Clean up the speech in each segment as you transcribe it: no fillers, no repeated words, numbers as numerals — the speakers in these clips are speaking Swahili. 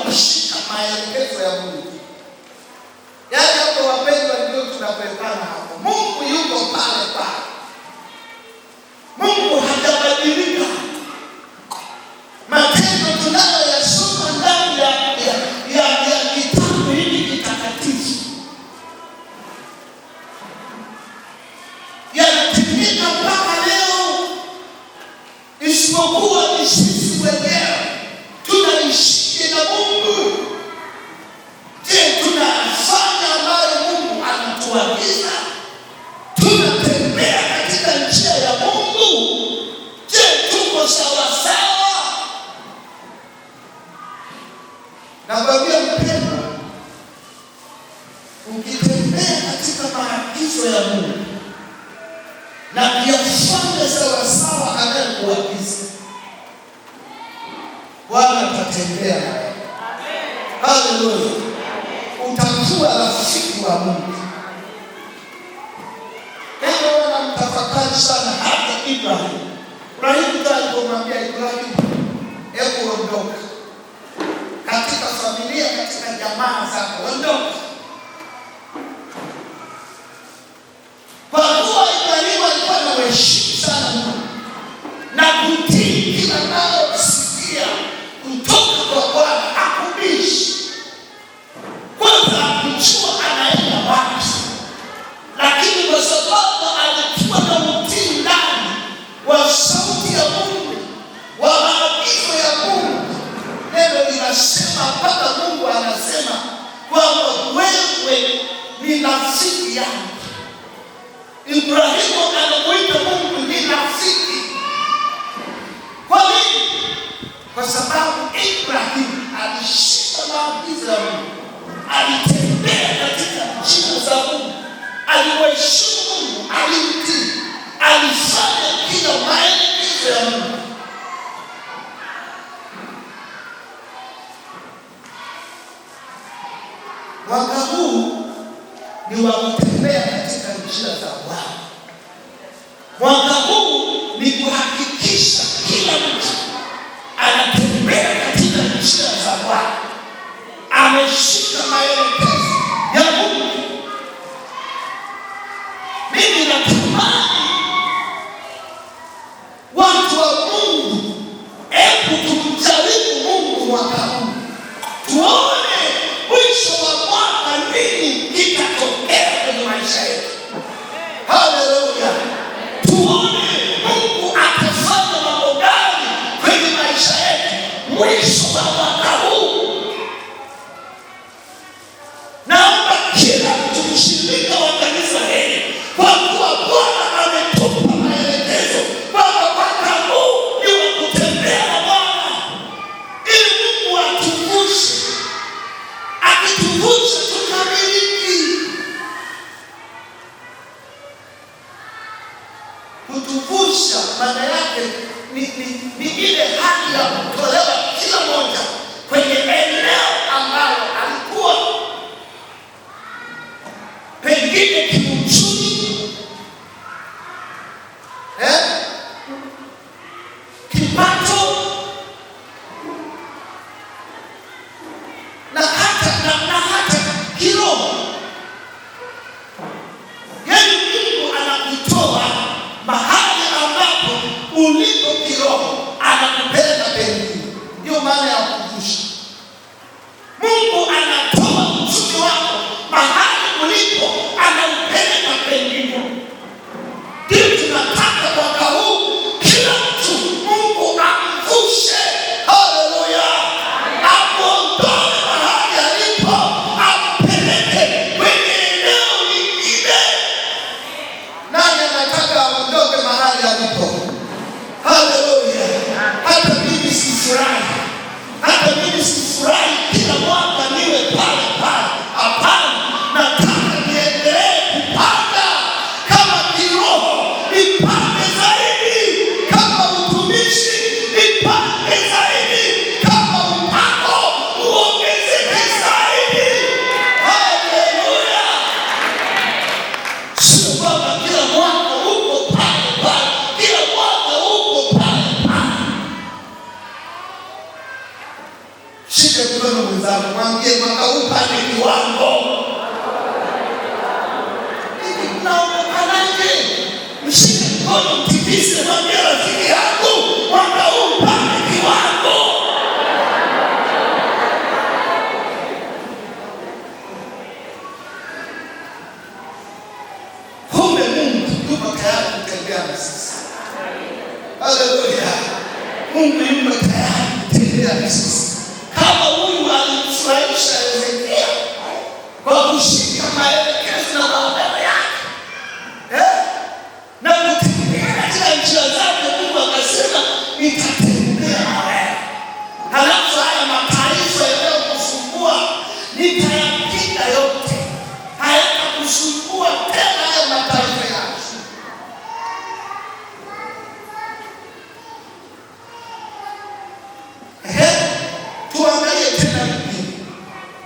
kushika maelekezo ya Mungu. Yaani hapo wapendwa, ndio tunapelekana hapo. Mungu yuko pale pale. Mungu hajabadilika. Matendo tunayoyasoma ndani ya kitabu hiki kitakatifu yanatimika mpaka leo, isipokuwa ni sisi wenyewe tunaishi na Mungu. Je, tunafanya ambayo Mungu anatuagiza? Tunatembea katika njia ya Mungu? Je, tuko sawa sawa? Nakwambia mpendwa, ukitembea katika maagizo ya Mungu na kuyafanya sawa sawa anayekuagiza, Bwana atatembea nawe. Haleluya! Utakuwa rafiki wa Mungu. Ndio wanamtafakari sana hata Ibrahim. Ibrahim alipomwambia Ibrahim, hebu ondoka katika familia, katika jamaa zako, ondoka. Kwa kuwa Ibrahim alikuwa anaheshimu sana Mungu na kutii kila analosikia kutoka kwa Bwana, hakubishi. Kwanza hakujua anaenda wapi, lakini kwa sababu alikuwa na utii ndani wa sauti ya Mungu, wa maagizo ya Mungu, neno linasema mpaka Mungu anasema kwamba wewe ni rafiki yangu. Ibrahimu anamuita Mungu ni rafiki. Kwa nini? Kwa sababu Ibrahimu alishika maagizo ya Mungu, alitembea katika njia za Mungu, alimheshimu Mungu, alimtii, alifanya kila maelekezo ya Mungu. Mwaka huu ni wa kutembea katika njia za Bwana. Mwaka huu ni kuhakikisha kila mtu anatembea katika njia za Bwana, ameshika maelekezo ya Mungu. Mimi natamani watu wa Mungu, hebu tumjaribu Mungu mwaka huu, tuone mwisho wa mwaka nini kitatokea kwenye maisha yetu. Haleluya! Tuone Mungu atafanya mambo gani kwenye maisha yetu mwisho wa mwaka huu. Naomba kila mtu mshirika wa kanisa hili, kwa kuwa Bwana ametupa maelekezo kwamba mwaka huu ni wa kutembea na Bwana, ili Mungu atuvushe. Akituvusha tukamiliki. Kutuvusha maana yake ni ile hali ya kutolewa kila moja kwenye eneo ambalo alikuwa pengine kiuchumi, kipato na hata kiroho. Yaani Mungu anakutoa mahali ambapo ulipo kiroho, anakupeleka pembeni. Shike mkono mwenzako, mwambie mwaka huu pande kiwango. Unaonekanaje? Mshike mkono, mtikise, mwambie rafiki yangu, mwaka huu pande kiwango. Kumbe Mungu yuko tayari kutembea na sisi. Haleluya. Mungu yuko tayari kutembea na sisi. Kama huyu alimfurahisha Hezekia kwa kushika maelekezo na maagano yake, na kutembea katika njia zake, Mungu akasema nitatembea na wewe. Halafu haya mataifa yanayokusumbua nitayapita yote, hayatakusumbua tena haya mataifa yako.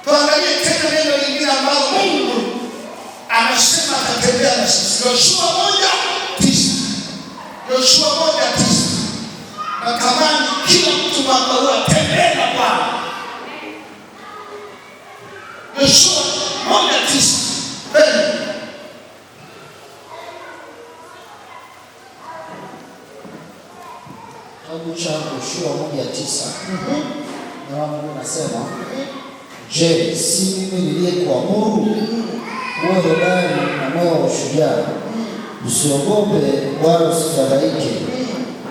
Tuangalie tena neno lingine ambalo Mungu anasema atatembea na sisi. Yoshua 1:9. Yoshua 1:9. Natamani kila mtu mwaka huu atembee na Bwana. Yoshua 1:9. Kitabu cha Yoshua 1:9. Na Mungu anasema, je, si mimi niliyekuamuru uwe hodari na moyo wa ushujaa, usiogope wala usifadhaike,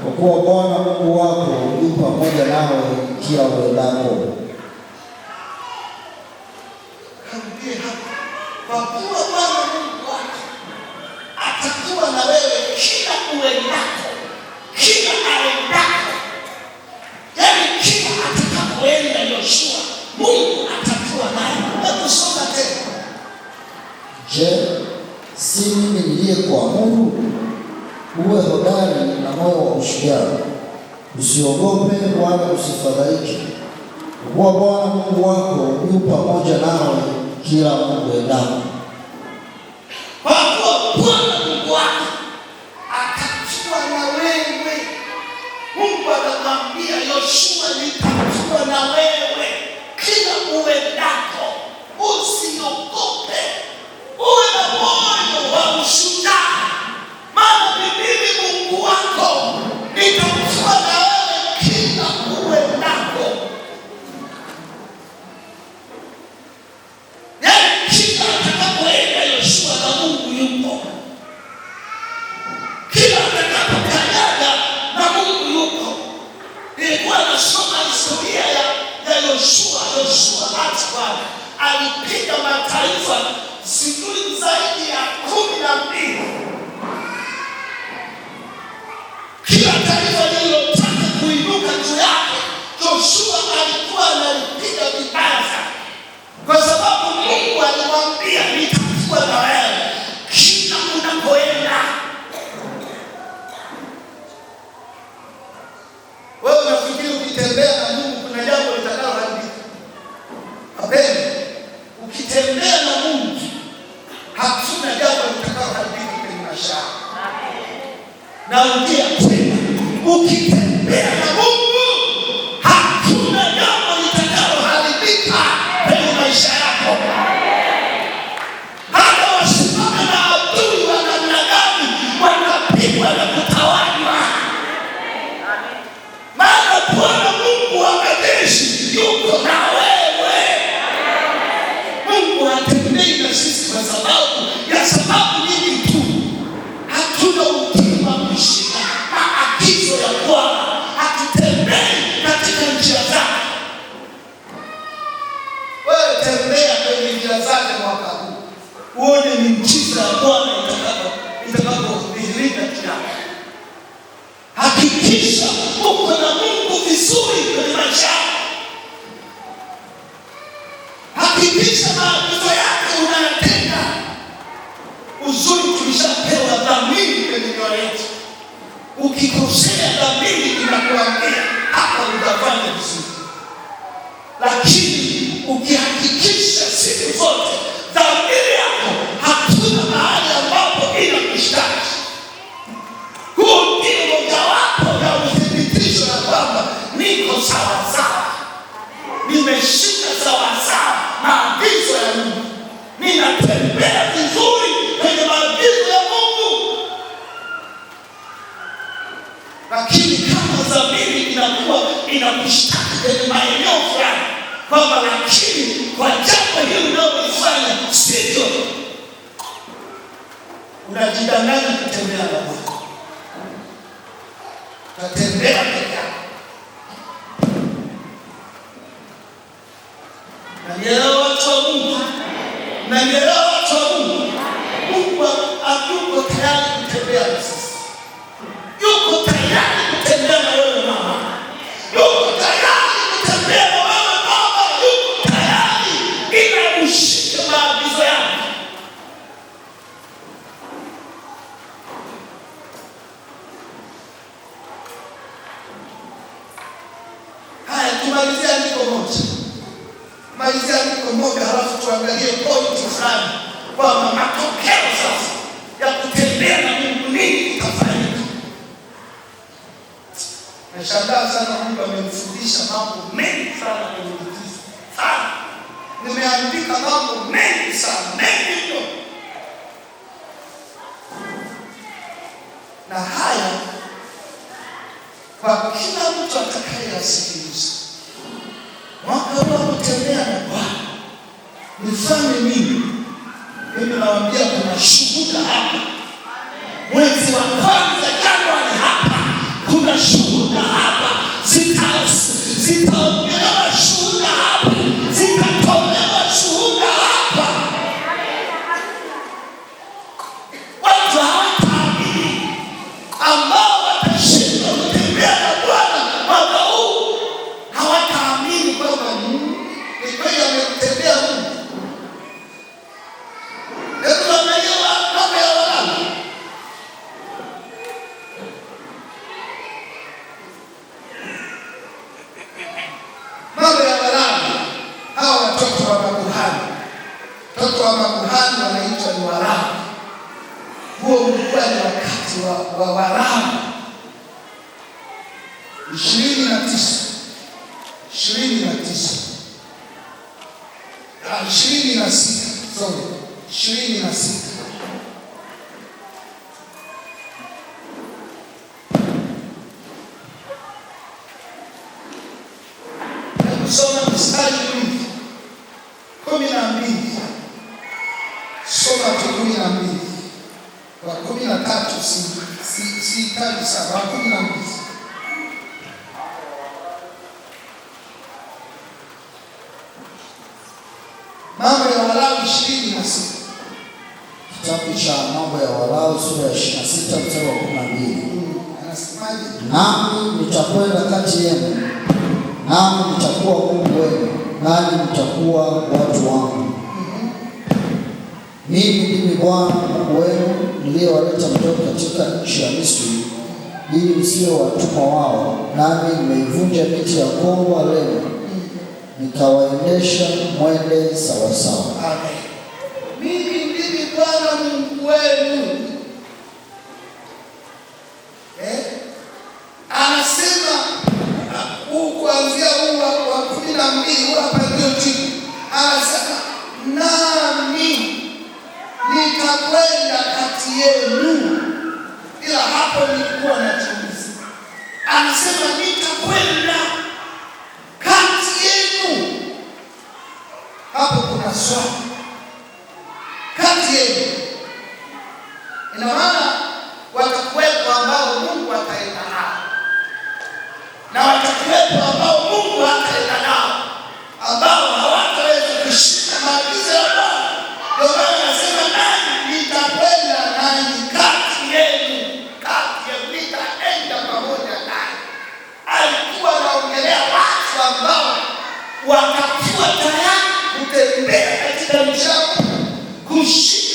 kwa kuwa Bwana Mungu wako yu pamoja nawe kila uendako. Kwa kuwa Bwana Mungu wako atakuwa na wewe kila uendako, kila aendako. Yaani kila atakapoenda Yoshua, Mungu atakuwa naye. Hebu soma tena. Je, si mimi niliyekuamuru uwe hodari na moyo wa ushujaa, usiogope wala usifadhaike, kwa kuwa Bwana Mungu wako yu pamoja nawe kila uendako. Kwa kuwa Bwana Mungu wako atakuwa na wewe. Mungu anamwambia Yoshua, nitakuwa na wewe kila uendako, usiogope, uwe na moyo wa ushujaa, maana mimi Mungu wako nitakuwa na wewe kila uendako. Yaani kila atakapoenda Yoshua na Mungu yupo, kila atakapokanyaga na Mungu yupo. Nilikuwa nasoma historia ya Yoshua. Yoshua alipiga mataifa sijui zaidi ya 12. Kila taifa lililotaka kuinuka juu yake, Yoshua alikuwa analipiga vibaya, kwa sababu Mungu alimwambia nitakuwa na wewe kila unapoenda. Wewe unafikiri ukitembea na Mungu kuna jambo litakaloharibika? Hapana. Ukitembea na Mungu hakuna jambo litakaloharibika kwenye maisha yako. Narudia tena, ukitembea na Mungu hakuna jambo litakaloharibika kwenye maisha yako. Hata wasimame na adui wa namna gani, wanapigwa na kutawanywa. Maana Bwana Mungu wa majeshi yuko na wewe. Mungu atembei na sisi kwa sababu nyingi tu. Hatuna utii wa kushika maagizo ya Bwana, hatutembei katika njia zake. Wewe tembea kwenye njia zake mwaka huu, uone miujiza ya Bwana itakapodhihirika juu yako. Hakikisha uko na Mungu vizuri kwenye maisha yako. Hakikisha maagizo yake unayatenda. Uzuri tulishapewa dhamiri kwenye mioyo yetu. Ukikosea dhamiri inakuambia hapa utafanya vizuri. Lakini ukihakikisha siku zote dhamiri yako hakuna mahali ambapo inakushtaki, huo ndio mojawapo ya uthibitisho ya kwamba niko sawa sawa. nimeshika sawasawa maagizo ya Mungu, ninatembea vizuri kwenye maagizo ya Mungu. Lakini kama dhamiri inakuwa inakushtaki kwenye maeneo fulani kwamba lakini kwa jambo hili unalofanya sivyo, unajidanganya kutembea na Bwana. Tatembea peke yako. Nanielewa watu wa Mungu? Nanielewa watu wa Mungu? Mungu yuko tayari kutembea na sisi. Yuko tayari kutembea na wewe mama. Yuko tayari kutembea na wewe baba. Yuko tayari ili ushike maagizo yake. Haya, tumalizia andiko moja. Malizia andiko moja halafu tuangalie pointi fulani kwamba matokeo sasa ya kutembea na Mungu nini itafanyika. Nashangaa sana, Mungu amenifundisha mambo mengi sana kwenye Biblia. Sana. Nimeandika mambo mengi sana, mengi mno. Na haya kwa kila mtu atakayeyasikiliza. Mwaka huu kutembea na Bwana nifanye nini? Mimi nawaambia kuna shuhuda hapa. Mwezi wa kwanza Januari hapa kuna shuhuda hapa. Zitaongelewa shuhuda hapa. Zitatolewa shuhuda hapa. Watu hawataamini ambao watashinda kutembea na Bwana mwaka huu. Hawataamini kwamba ni kweli amemtembea Mungu. Hebu angalia mambo ya Walawi. Mambo ya Walawi, hawa watoto wa makuhani. Watoto wa makuhani wanaitwa ni Walawi. Huo ulikuwa ni wakati wa Walawi. 26 Soma mstari 12. Soma 12. Wa 13 si kali sana, wa 12. Mambo ya Walawi 26. Kitabu cha Mambo ya Walawi sura ya 26 mstari wa 12. Anasemaje? Nami nitakwenda kati yenu, nami nitakuwa Mungu wenu, nanyi mtakuwa watu wangu. Mimi ndimi Bwana Mungu wenu niliyewaleta mtoka katika nchi ya Misri, ili msiwe watumwa wao, nami nimeivunja miti ya kongwa leo, nikawaendesha mwende sawasawa. Amen. Mimi ndimi Bwana Mungu wenu. Anasema kuanzia wa 12 hapa ndio jibu. Anasema nami nitakwenda kati yenu. Ila hapo nilikuwa najiuliza. Anasema nitakwenda kati yenu. Hapo kuna swali. Kati yenu. Ina maana watakuwepo ambao Mungu ataenda nao. Na watakuwepo ambao Mungu hataenda nao, ambao hawataweza kushika maagizo ya Bwana. Ndio maana anasema nani nitakwenda nanyi kati yenu. Kati yenu nitaenda pamoja nanyi. Alikuwa anaongelea watu ambao watakuwa tayari kutembea katika njia, kushika